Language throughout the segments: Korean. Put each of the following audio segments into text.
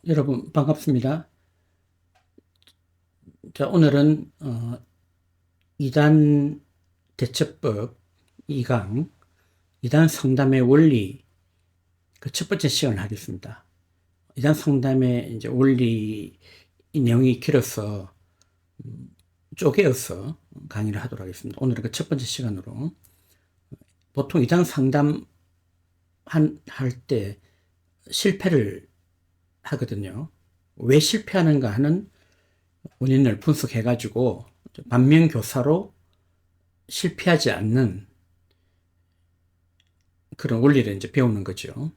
여러분 반갑습니다. 자, 오늘은 이단 대처법 2강 이단 상담의 원리 그 첫 번째 시간을 하겠습니다. 이단 상담의 이제 원리 이 내용이 길어서 쪼개어서 강의를 하도록 하겠습니다. 오늘은 그 첫 번째 시간으로 보통 이단 상담 할 때 실패를 하거든요. 왜 실패하는가 하는 원인을 분석해가지고 반면교사로 실패하지 않는 그런 원리를 이제 배우는 거죠.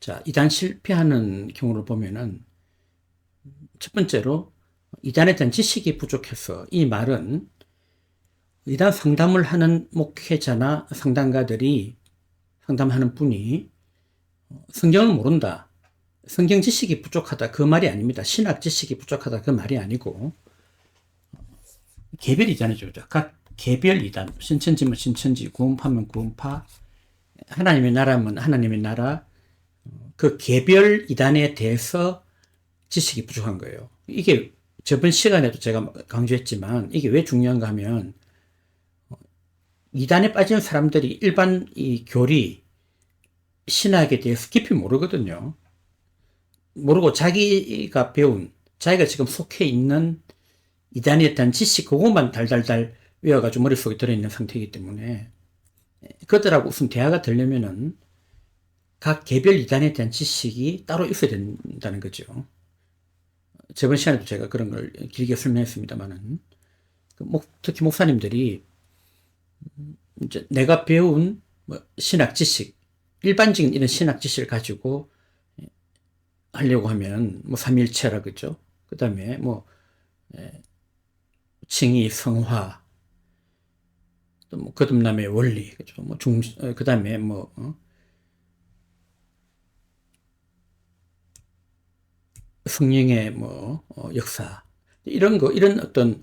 자, 이단 실패하는 경우를 보면은 첫 번째로 이단에 대한 지식이 부족해서, 이 말은 이단 상담을 하는 목회자나 상담가들이 상담하는 분이 성경을 모른다, 성경 지식이 부족하다, 그 말이 아닙니다. 신학 지식이 부족하다, 그 말이 아니고 개별 이단이죠. 각 개별 이단, 신천지면 신천지, 구원파면 구원파, 하나님의 나라면 하나님의 나라, 그 개별 이단에 대해서 지식이 부족한 거예요. 이게 저번 시간에도 제가 강조했지만 이게 왜 중요한가 하면 이단에 빠진 사람들이 일반 이 교리, 신학에 대해서 깊이 모르거든요. 모르고 자기가 배운, 자기가 지금 속해 있는 이단에 대한 지식, 그것만 달달달 외워가지고 머릿속에 들어있는 상태이기 때문에 그들하고 우선 대화가 되려면은 각 개별 이단에 대한 지식이 따로 있어야 된다는 거죠. 저번 시간에도 제가 그런 걸 길게 설명했습니다만은, 특히 목사님들이 이제 내가 배운 신학 지식, 일반적인 이런 신학 지식을 가지고 하려고 하면 삼일체라 그죠. 그 다음에 칭의, 성화, 또 거듭남의 원리, 그죠. 그 다음에 성령의 역사, 이런 이런 어떤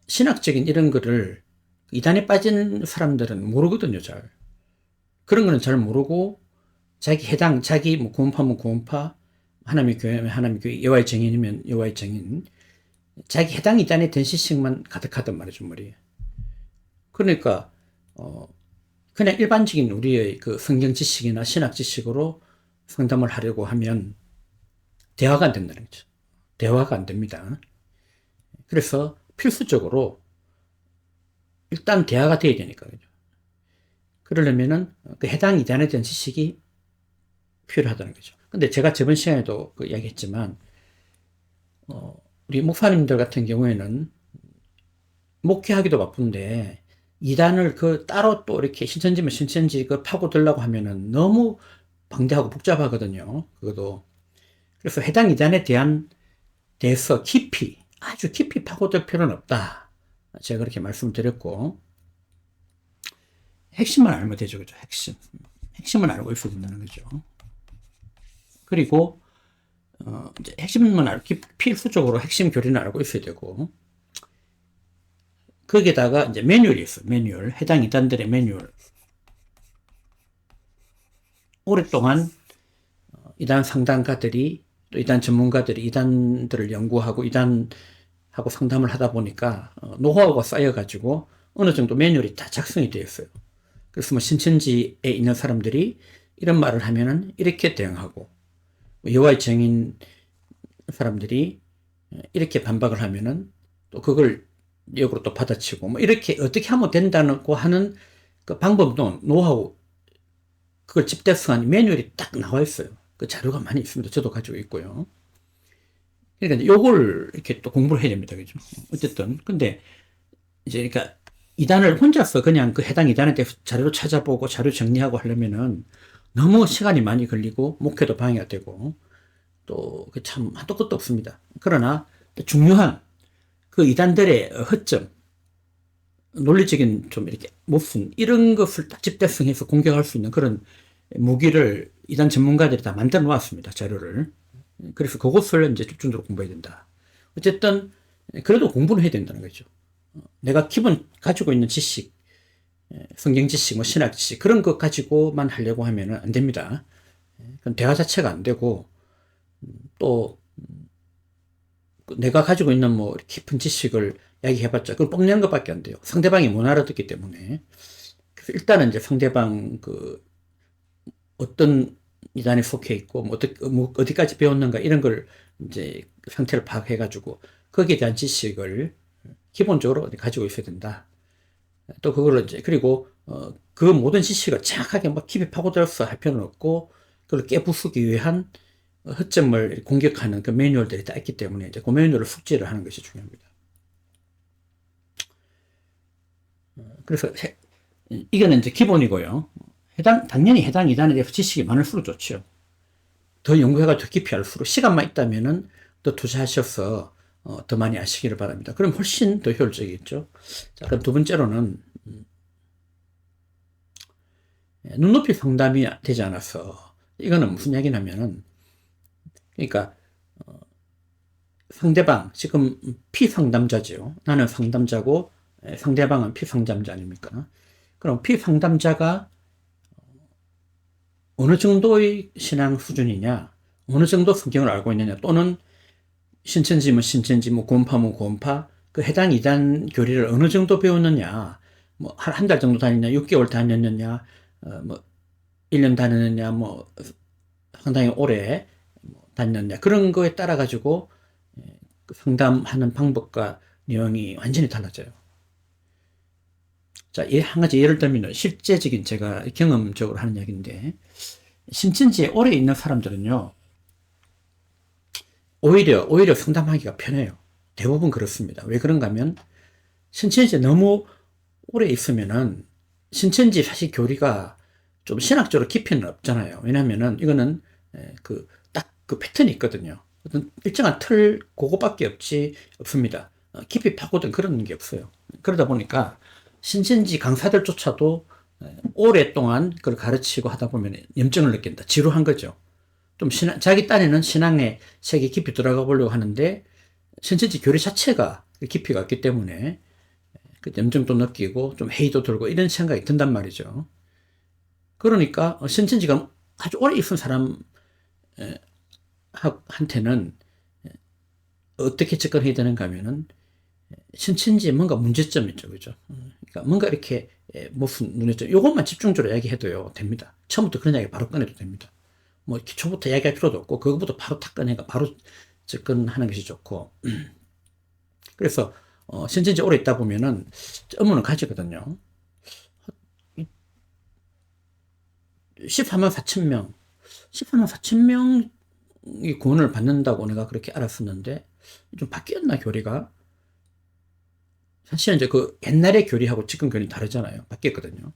신학적인 이런 거를 이단에 빠진 사람들은 모르거든요, 잘. 그런 거는 잘 모르고 자기 구원파면 구원파, 하나님의 교회면 하나님의 교회, 여호와의 증인이면 여호와의 증인, 자기 해당 이단에 된 지식만 가득하단 말이죠, 머리에. 그러니까 그냥 일반적인 우리의 그 성경 지식이나 신학 지식으로 상담을 하려고 하면 대화가 안 된다는 거죠. 대화가 안 됩니다. 그래서 필수적으로 일단 대화가 돼야 되니까, 그죠. 그러려면은 그 해당 이단에 대한 지식이 필요하다는 거죠. 근데 제가 저번 시간에도 그 이야기했지만, 우리 목사님들 같은 경우에는 목회하기도 바쁜데, 이단을 따로 또 이렇게 신천지면 신천지 파고들려고 하면은 너무 방대하고 복잡하거든요. 그것도. 그래서 해당 이단에 대해서 아주 깊이 파고들 필요는 없다. 제가 그렇게 말씀드렸고, 핵심만 알면 되죠. 그죠? 핵심만 알고 있어야 된다는 거죠. 그리고, 이제 핵심만 필수적으로 핵심 교리는 알고 있어야 되고, 거기에다가 이제 매뉴얼이 있어요. 매뉴얼. 해당 이단들의 매뉴얼. 오랫동안 이단 상담가들이, 또 이단 전문가들이 이단들을 연구하고 이단하고 상담을 하다 보니까 노하우가 쌓여가지고 어느 정도 매뉴얼이 다 작성이 되어 있어요. 그래서 신천지에 있는 사람들이 이런 말을 하면은 이렇게 대응하고, 여호와의 증인 사람들이 이렇게 반박을 하면은 또 그걸 역으로 또 받아치고, 이렇게 어떻게 하면 된다고 하는 그 방법도, 노하우, 그걸 집대성한 매뉴얼이 딱 나와 있어요. 그 자료가 많이 있습니다. 저도 가지고 있고요. 그러니까 요걸 이렇게 또 공부를 해야 됩니다. 그죠? 어쨌든. 근데 이제 그러니까 이단을 혼자서 그냥 그 해당 이단에 대해서 자료를 찾아보고 자료 정리하고 하려면은 너무 시간이 많이 걸리고 목회도 방해가 되고 또 참 한도 끝도 없습니다. 그러나 중요한 그 이단들의 허점, 논리적인 좀 이렇게 모순, 이런 것을 딱 집대성해서 공격할 수 있는 그런 무기를 이단 전문가들이 다 만들어 놓았습니다. 자료를. 그래서 그것을 이제 집중적으로 공부해야 된다. 어쨌든 그래도 공부는 해야 된다는 거죠. 내가 기본 가지고 있는 지식, 성경 지식, 신학 지식, 그런 것 가지고만 하려고 하면 안 됩니다. 그건 대화 자체가 안 되고, 또 내가 가지고 있는 뭐 깊은 지식을 이야기해봤자 그걸 뽐내는 것밖에 안 돼요. 상대방이 못 알아듣기 때문에. 그래서 일단은 이제 상대방 어떤 이단에 속해 있고 뭐 어디까지 배웠는가 이런 걸 이제 상태를 파악해가지고 거기에 대한 지식을 기본적으로 가지고 있어야 된다. 또 그걸 이제 그리고 그 모든 지식을 정확하게 막 깊이 파고들어서 할 필요는 없고 그걸 깨부수기 위한 허점을 공격하는 그 매뉴얼들이 다 있기 때문에 이제 그 매뉴얼을 숙지를 하는 것이 중요합니다. 그래서 이거는 이제 기본이고요. 당연히 해당 이단에 대해서 지식이 많을수록 좋죠. 더 연구해가 더 깊이 할수록 시간만 있다면은 더 투자하셔서 더 많이 아시기를 바랍니다. 그럼 훨씬 더 효율적이겠죠. 자, 그럼 두 번째로는 눈높이 상담이 되지 않아서 이거는 무슨 이야기냐면은 그러니까 상대방 지금 피상담자죠. 나는 상담자고 상대방은 피상담자 아닙니까? 그럼 피상담자가 어느 정도의 신앙 수준이냐, 어느 정도 성경을 알고 있느냐, 또는 신천지면 신천지, 뭐 구원파면 구원파, 그 해당 이단 교리를 어느 정도 배웠느냐, 뭐 한 달 정도 다녔냐, 6개월 다녔느냐, 뭐 1년 다녔느냐, 뭐 상당히 오래 다녔느냐, 그런 거에 따라 가지고 상담하는 방법과 내용이 완전히 달라져요. 자, 한 가지 예를 들면 실제적인 제가 경험적으로 하는 이야기인데, 신천지에 오래 있는 사람들은요, 오히려 상담하기가 편해요. 대부분 그렇습니다. 왜 그런가 하면, 신천지에 너무 오래 있으면은, 신천지 사실 교리가 좀 신학적으로 깊이는 없잖아요. 왜냐면은, 이거는, 딱 그 패턴이 있거든요. 어떤 일정한 틀, 그거밖에 없습니다. 깊이 파고든 그런 게 없어요. 그러다 보니까, 신천지 강사들조차도 오랫동안 그걸 가르치고 하다 보면 염증을 느낀다. 지루한 거죠. 좀 자기 딴에는 신앙의 세계 깊이 들어가 보려고 하는데 신천지 교리 자체가 깊이가 없기 때문에 그 염증도 느끼고 좀 회의도 들고 이런 생각이 든단 말이죠. 그러니까 신천지가 아주 오래 있은 사람한테는 어떻게 접근해야 되는가 하면은 신천지에 뭔가 문제점이 있죠. 그죠? 그러니까 뭔가 이렇게 무슨 문제점, 요것만 집중적으로 이야기해도요, 됩니다. 처음부터 그런 이야기 바로 꺼내도 됩니다. 뭐, 기초부터 이야기할 필요도 없고, 그거부터 바로 탁 꺼내가 바로 접근하는 것이 좋고. 그래서, 신천지 오래 있다 보면은, 업무는 가지거든요. 14만 4천 명, 14만 4천 명이 구원을 받는다고 내가 그렇게 알았었는데, 좀 바뀌었나, 교리가? 사실은 이제 그 옛날의 교리하고 지금 교리는 다르잖아요. 바뀌었거든요.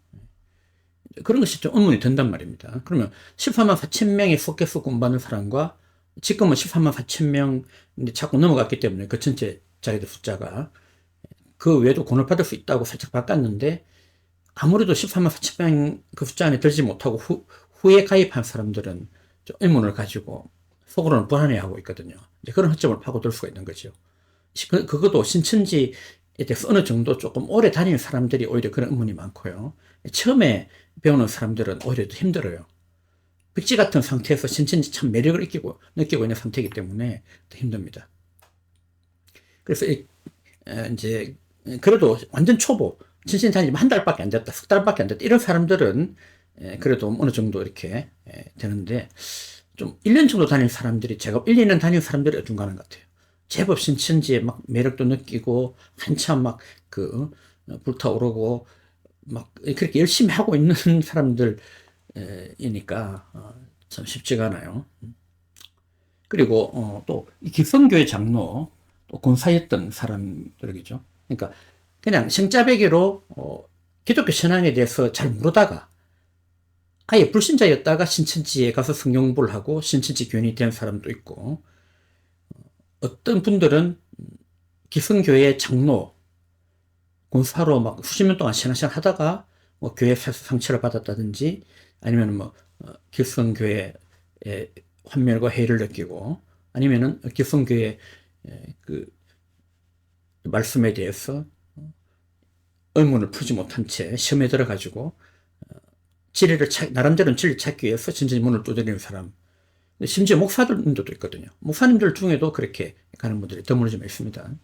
그런 것이 좀 의문이 든단 말입니다. 그러면 14만 4천 명이 속해서 공부하는 사람과 지금은 14만 4천 명 자꾸 넘어갔기 때문에 그 전체 자기들 숫자가 그 외에도 구원을 받을 수 있다고 살짝 바꿨는데 아무래도 14만 4천 명 그 숫자 안에 들지 못하고 후에 가입한 사람들은 좀 의문을 가지고 속으로는 불안해하고 있거든요. 이제 그런 허점을 파고들 수가 있는 거죠. 그것도 신천지에 대해서 어느 정도 조금 오래 다니는 사람들이 오히려 그런 의문이 많고요. 처음에 배우는 사람들은 오히려 더 힘들어요. 백지 같은 상태에서 신천지 참 매력을 느끼고 있는 상태이기 때문에 더 힘듭니다. 그래서 이제 그래도 완전 초보, 신천지 다니면 한 달밖에 안 됐다, 석 달밖에 안 됐다 이런 사람들은 그래도 어느 정도 이렇게 되는데 좀 1년 정도 다닌 사람들이 제가 1, 2년 다닌 사람들이 어중간한 것 같아요. 제법 신천지에 막 매력도 느끼고 한참 막 불타오르고 막 그렇게 열심히 하고 있는 사람들이니까 참 쉽지가 않아요. 그리고 또 기성교회 장로 또 권사였던 사람들이죠. 그러니까 그냥 생짜배기로 기독교 신앙에 대해서 잘 모르다가 아예 불신자였다가 신천지에 가서 성경 공부를 하고 신천지 교인이 된 사람도 있고 어떤 분들은 기성교회 장로 권사로 막 수십 년 동안 신앙생활 하다가 뭐 교회에서 상처를 받았다든지 아니면 뭐 기성교회의 환멸과 해이를 느끼고 아니면은 기성교회 그 말씀에 대해서 의문을 풀지 못한 채 시험에 들어가지고 나름대로는 진리를 찾기 위해서 진짜 문을 두드리는 사람 심지어 목사님들도 있거든요. 목사님들 중에도 그렇게 가는 분들이 드물지만 있습니다.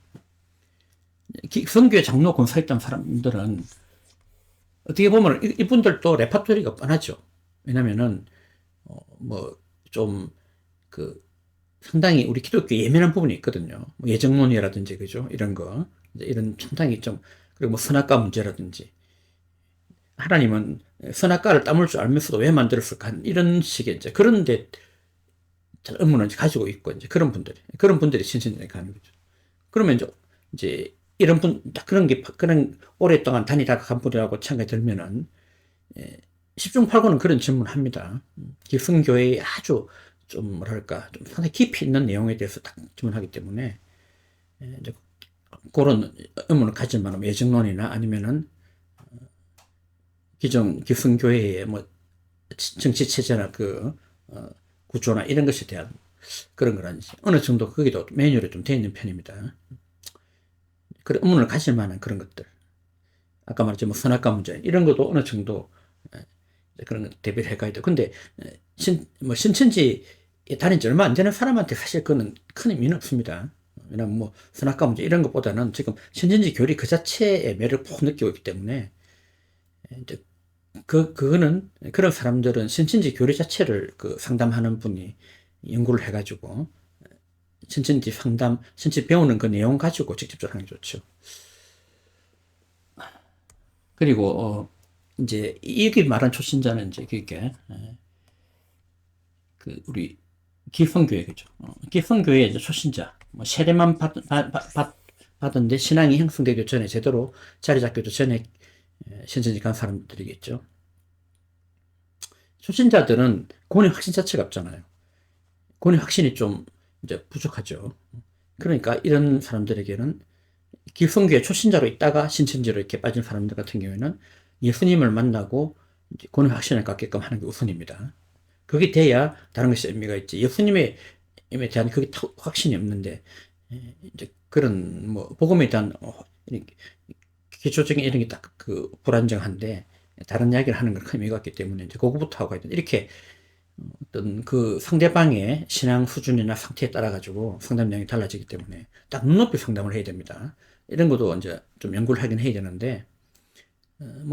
성교회 장로 권사했던 사람들은 어떻게 보면 이분들도 레파토리가 뻔하죠. 왜냐면은 좀 상당히 우리 기독교 예민한 부분이 있거든요. 예정론이라든지 그죠? 이런 거 이런 상당히 좀 그리고 선악과 문제라든지 하나님은 선악과를 따물 줄 알면서도 왜 만들었을까 이런 식의 이제 그런데 의문을 가지고 있고 이제 그런 분들이 신천지에 가는 거죠. 그러면 이제 이런 그런 오랫동안 다니다가 간 분이라고 생각이 들면은 10중 8구는 그런 질문을 합니다. 기성교회의 아주 좀 뭐랄까 좀 상당히 깊이 있는 내용에 대해서 딱 질문하기 때문에 이제 그런 의문을 가질 만한 예정론이나 아니면은 기존 기성교회의 정치 체제나 구조나 이런 것에 대한 그런 거라든지 어느 정도 거기도 매뉴얼이 좀 되어 있는 편입니다. 그런 의문을 가질 만한 그런 것들. 아까 말했지 선악과 문제 이런 것도 어느 정도 그런 대비를 해가야 돼. 근데 신천지에 다닌 지 얼마 안 되는 사람한테 사실 그거는 큰 의미는 없습니다. 왜냐면 선악과 문제 이런 것보다는 지금 신천지 교리 그 자체의 매력을 푹 느끼고 있기 때문에 이제 그거는 그런 사람들은 신천지 교리 자체를 상담하는 분이 연구를 해가지고 신천지 상담, 신천지 배우는 그 내용 가지고 직접적으로 하는 게 좋죠. 그리고 이제 여기 말한 초신자는 이제 그게 우리 기성교회 그죠. 기성교회 이제 초신자 세례만 받은데 신앙이 형성되기 전에 제대로 자리 잡기도 전에 신천지 간 사람들이겠죠. 초신자들은 구원의 확신 자체가 없잖아요. 구원의 확신이 좀 이제 부족하죠. 그러니까 이런 사람들에게는 기성교회 초신자로 있다가 신천지로 이렇게 빠진 사람들 같은 경우에는 예수님을 만나고 구원의 확신을 갖게끔 하는 게 우선입니다. 그게 돼야 다른 것이 의미가 있지. 예수님에 대한 그게 확신이 없는데 이제 그런 복음에 대한 기초적인 이런 게 딱 불안정한데 다른 이야기를 하는 건 큰 의미가 없기 때문에 이제 그거부터 하고 있다. 이렇게 어떤 상대방의 신앙 수준이나 상태에 따라 가지고 상담 내용이 달라지기 때문에 딱 눈높이 상담을 해야 됩니다. 이런 것도 이제 좀 연구를 하긴 해야 되는데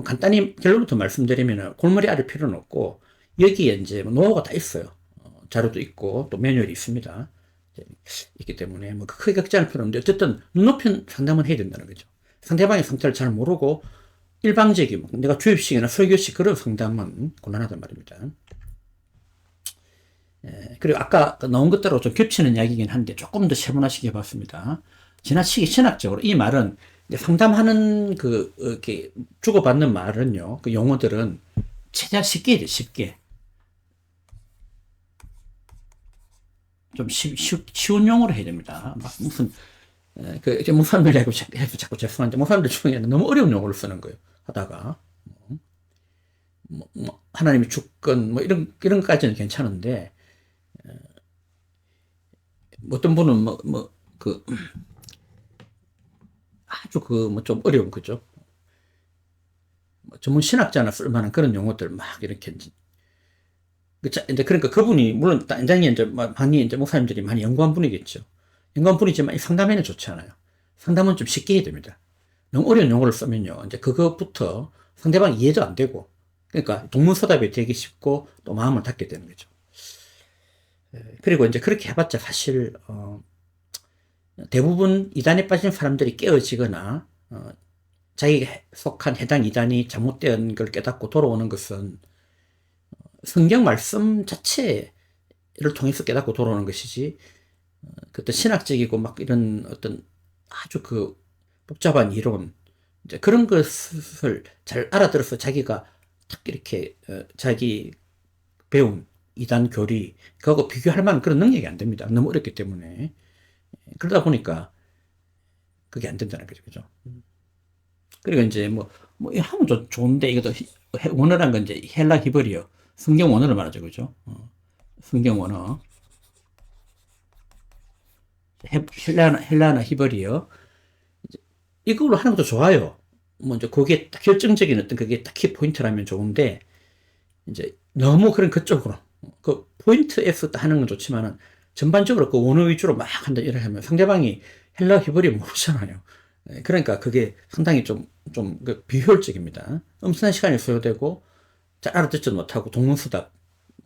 간단히 결론부터 말씀드리면 골머리 앓을 필요는 없고 여기에 이제 노하우가 다 있어요. 자료도 있고 또 매뉴얼이 있습니다. 있기 때문에 크게 걱정할 필요는 없는데 어쨌든 눈높이 상담은 해야 된다는 거죠. 상대방의 상태를 잘 모르고 일방적인 내가 주입식이나 설교식 그런 상담은 곤란하단 말입니다. 그리고 아까 나온 것들하고 좀 겹치는 이야기이긴 한데 조금 더 세분화시켜 해봤습니다. 지나치게 신학적으로 이 말은 상담하는 이렇게 주고받는 말은요, 그 용어들은 최대한 쉽게 해야 돼, 쉽게. 좀 쉬운 용어로 해야 됩니다. 무슨 목사님들이라고 자꾸 죄송한데, 목사님들 중에는 너무 어려운 용어를 쓰는 거예요. 하다가. 하나님의 주권, 이런 것까지는 괜찮은데, 어떤 분은 아주 좀 어려운 거죠. 전문 신학자나 쓸만한 그런 용어들 이렇게 이제 그러니까 그분이 물론 단장이 이제 많이 이제 목사님들이 많이 연구한 분이겠죠. 연구한 분이지만 상담에는 좋지 않아요. 상담은 좀 쉽게 해야 됩니다. 너무 어려운 용어를 쓰면요, 이제 그것부터 상대방이 이해도 안 되고, 그러니까 동문서답이 되기 쉽고 또 마음을 닫게 되는 거죠. 그리고 이제 그렇게 해봤자 사실 대부분 이단에 빠진 사람들이 깨어지거나 자기가 속한 해당 이단이 잘못된 걸 깨닫고 돌아오는 것은 성경 말씀 자체를 통해서 깨닫고 돌아오는 것이지 그때 신학적이고 이런 어떤 아주 복잡한 이론 이제 그런 것을 잘 알아들어서 자기가 딱 이렇게 자기 배운 이단 교리 그하고 비교할 만한 그런 능력이 안 됩니다. 너무 어렵기 때문에. 그러다 보니까 그게 안 된다는 거죠. 그죠? 그리고 이제 하면 좋은데 이것도 원어란 건 이제 헬라 히브리어 성경 원어를 말하죠. 그죠? 성경 원어 헬라나 히브리어 이걸로 하는 것도 좋아요. 이제 그게 딱 결정적인 어떤 그게 딱 키포인트라면 좋은데 이제 너무 그런 그쪽으로 그 포인트에서 하는 건 좋지만은 전반적으로 그 원어 위주로 막 한다 이렇게 하면 상대방이 헬라 히브리 모르잖아요. 그러니까 그게 상당히 좀 비효율적입니다. 엄청난 시간이 소요되고 잘 알아듣지도 못하고 동문서답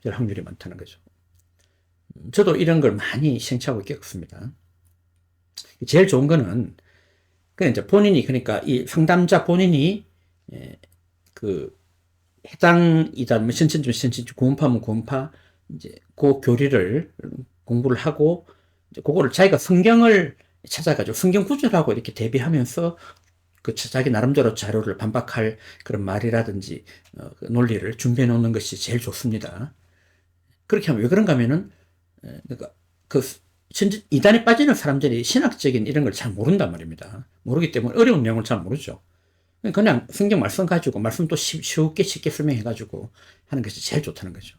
될 확률이 많다는 거죠. 저도 이런 걸 많이 시행착오를 겪었습니다. 제일 좋은 거는 그냥 이제 본인이 그러니까 이 상담자 본인이 그 해당 이단 신천지 신천지 구원파면 구원파 이제 그 교리를 공부를 하고 이제 그거를 자기가 성경을 찾아가지고 성경 구절하고 이렇게 대비하면서 그 자기 나름대로 자료를 반박할 그런 말이라든지 그 논리를 준비해 놓는 것이 제일 좋습니다. 그렇게 하면 왜 그런가 하면은 그러니까 그 이단에 빠지는 사람들이 신학적인 이런 걸 잘 모른단 말입니다. 모르기 때문에 어려운 내용을 잘 모르죠. 그냥 성경 말씀 가지고 말씀도 쉽게 설명해 가지고 하는 것이 제일 좋다는 거죠.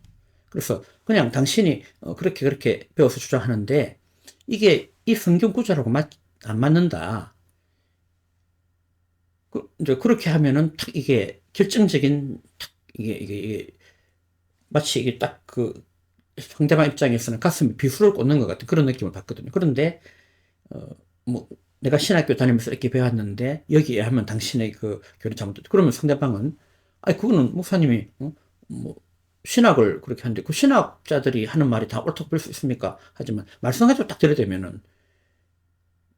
그래서 그냥 당신이 그렇게 배워서 주장하는데 이게 이 성경 구절하고 안 맞는다. 이제 그렇게 하면은 탁 이게 결정적인 이게 마치 이게 딱 그 상대방 입장에서는 가슴에 비수를 꽂는 것 같은 그런 느낌을 받거든요. 그런데 뭐 내가 신학교 다니면서 이렇게 배웠는데 여기에 하면 당신의 그 교리 잘못됐다. 그러면 상대방은 아니 그거는 목사님이 뭐 신학을 그렇게 하는데 그 신학자들이 하는 말이 다 옳다고 볼 수 있습니까? 하지만 말씀가지고 딱 들여대면은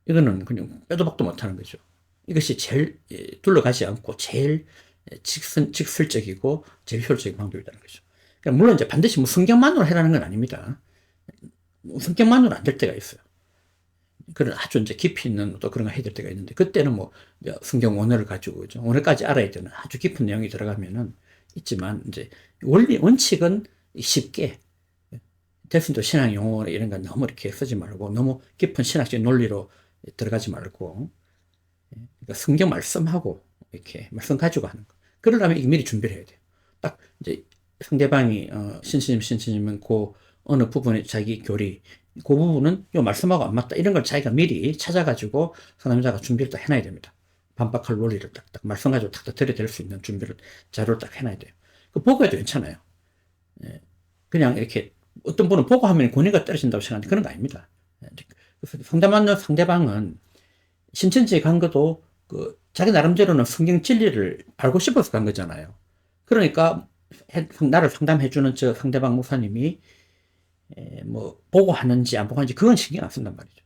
이거는 그냥 빼도 박도 못하는 거죠. 이것이 제일 둘러가지 않고 제일 직설적이고 제일 효율적인 방법이라는 거죠. 그러니까 물론 이제 반드시 뭐 성경만으로 해라는 건 아닙니다. 성경만으로 안 될 때가 있어요. 그런 아주 이제 깊이 있는 또 그런 거 해야 될 때가 있는데 그때는 뭐 성경 원어를 가지고 원어까지 알아야 되는 아주 깊은 내용이 들어가면은 있지만 이제 원칙은 쉽게 대신도 신학 용어 이런 건 너무 이렇게 쓰지 말고 너무 깊은 신학적 논리로 들어가지 말고 그러니까 성경 말씀하고 이렇게 말씀 가지고 하는 거. 그러려면 이게 미리 준비를 해야 돼요. 딱 이제 상대방이 신치님은 그 어느 부분에 자기 교리 그 부분은 요 말씀하고 안 맞다 이런 걸 자기가 미리 찾아가지고 상담자가 준비를 딱 해놔야 됩니다. 반박할 논리를 딱딱 말씀 가지고 탁탁 들여댈 수 있는 준비를 자료를 딱 해놔야 돼요. 그 보고 해도 괜찮아요. 그냥 이렇게 어떤 분은 보고 하면 권위가 떨어진다고 생각하는데 그런 거 아닙니다. 상담하는 상대방은 신천지에 간 것도 그 자기 나름대로는 성경 진리를 알고 싶어서 간 거잖아요. 그러니까 나를 상담해주는 저 상대방 목사님이 뭐 보고 하는지 안 보고 하는지 그건 신경 안 쓴단 말이죠.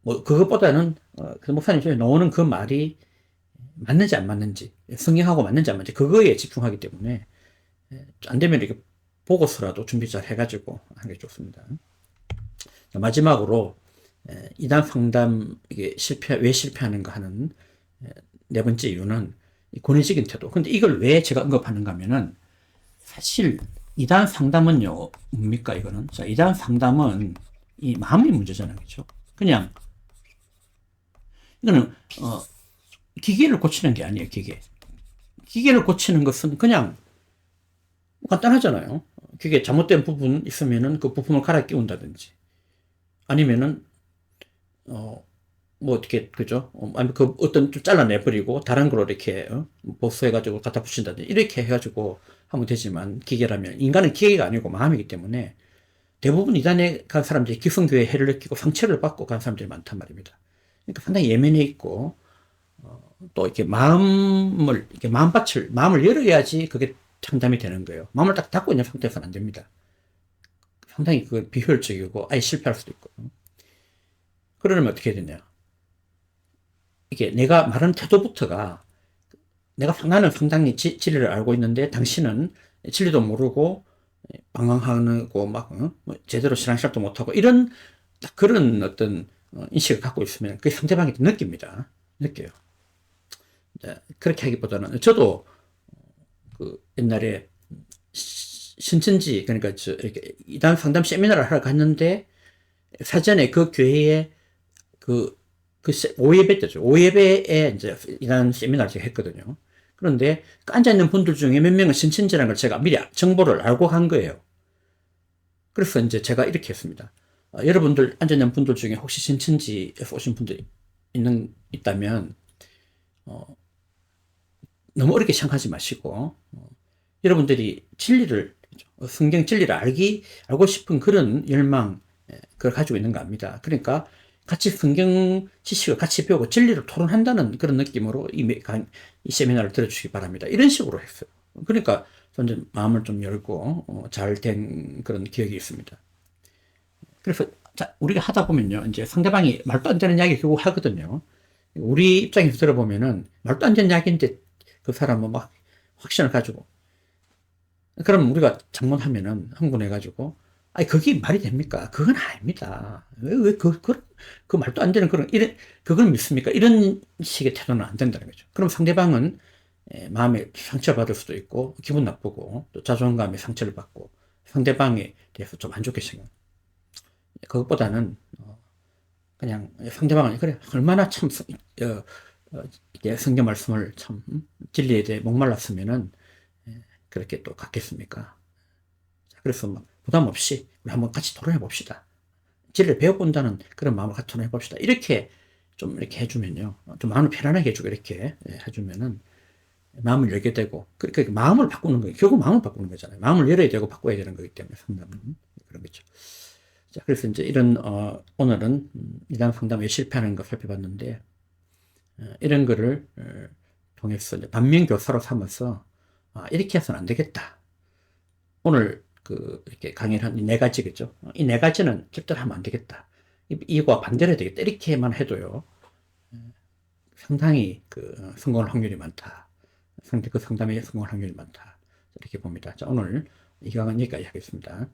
뭐 그것보다는 그 목사님 중에 나오는 그 말이 맞는지 안 맞는지 성경하고 맞는지 안 맞는지 그거에 집중하기 때문에 안 되면 이렇게 보고서라도 준비 잘 해가지고 하는 게 좋습니다. 마지막으로 이단 상담 이게 왜 실패하는가 하는 네 번째 이유는 권위적인 태도. 근데 이걸 왜 제가 언급하는가 하면은 사실 이단 상담은요 뭡니까 이거는? 자, 이단 상담은 이 마음의 문제잖아요, 그렇죠? 그냥 이거는 기계를 고치는 게 아니에요, 기계를 고치는 것은 그냥 간단하잖아요. 기계 잘못된 부분 있으면은 그 부품을 갈아 끼운다든지 아니면은 뭐 어떻게 그죠? 아니면 그 어떤 좀 잘라내버리고 다른 걸로 이렇게 복수해가지고 갖다 붙인다든지 이렇게 해가지고 하면 되지만 기계라면 인간은 기계가 아니고 마음이기 때문에 대부분 이단에 간 사람들이 기성교회에 해를 느끼고 상처를 받고 간 사람들이 많단 말입니다. 그러니까 상당히 예민해 있고 또 이렇게 마음을 열어야지 그게 상담이 되는 거예요. 마음을 딱 닫고 있는 상태에서는 안 됩니다. 상당히 그 비효율적이고 아예 실패할 수도 있고. 그러려면 어떻게 해야 되냐? 이게 내가 말하는 태도부터가 나는 상당히 진리를 알고 있는데 당신은 진리도 모르고 방황하고 막 뭐 제대로 신앙생활도 못하고 이런 딱 그런 어떤 인식을 갖고 있으면 그 상대방이 느껴요. 그렇게 하기보다는 저도 그 옛날에 신천지 그러니까 이렇게 이단 상담 세미나를 하러 갔는데 사전에 그 교회에 그 5예배 때죠. 5예배에 이제 이단 세미나를 제가 했거든요. 그런데 그 앉아있는 분들 중에 몇 명은 신천지라는 걸 제가 미리 정보를 알고 간 거예요. 그래서 이제 제가 이렇게 했습니다. 여러분들 앉아있는 분들 중에 혹시 신천지에서 오신 분들이 있다면, 너무 어렵게 생각하지 마시고, 여러분들이 진리를 성경 진리를 알고 싶은 그런 열망, 그걸 가지고 있는 거 압니다. 그러니까 같이 성경 지식을 같이 배우고 진리를 토론한다는 그런 느낌으로 이 세미나를 들어주시기 바랍니다. 이런 식으로 했어요. 그러니까 저는 마음을 좀 열고 잘 된 그런 기억이 있습니다. 그래서 우리가 하다 보면요, 이제 상대방이 말도 안 되는 이야기 결국 하거든요. 우리 입장에서 들어보면은 말도 안 되는 이야기인데 그 사람은 막 확신을 가지고, 그럼 우리가 장문하면은 흥분해가지고, 아니 그게 말이 됩니까? 그건 아닙니다. 그 말도 안 되는 그걸 믿습니까? 이런 식의 태도는 안 된다는 거죠. 그럼 상대방은 마음에 상처받을 수도 있고 기분 나쁘고 또 자존감에 상처를 받고 상대방에 대해서 좀 안 좋게 생각. 그것보다는 그냥 상대방은 그래 얼마나 참 이제 성경 말씀을 참 진리에 대해 목말랐으면은 그렇게 또 갖겠습니까? 그래서 막 부담 없이 우리 한번 같이 토론해 봅시다. 진리를 배워본다는 그런 마음을 같이 토론해 봅시다. 이렇게 좀 이렇게 해주면요, 좀 마음을 편안하게 해주고 이렇게 해주면은 마음을 열게 되고, 그러니까 마음을 바꾸는 거예요. 결국 마음을 바꾸는 거잖아요. 마음을 열어야 되고 바꿔야 되는 거기 때문에 상담은 그런 거죠. 자, 그래서 이제 이런 오늘은 이단 상담에 실패하는 거 살펴봤는데, 이런 거를 통해서 이제 반면교사로 삼아서 이렇게 해서는 안 되겠다. 오늘 이렇게 강의를 한 이 네 가지겠죠. 이 네 가지는 절대로 하면 안 되겠다. 이거와 반대로 해야 되겠다. 이렇게만 해도요, 상당히 성공할 확률이 많다. 그 상담에 성공할 확률이 많다. 이렇게 봅니다. 자, 오늘 이 강의는 여기까지 하겠습니다.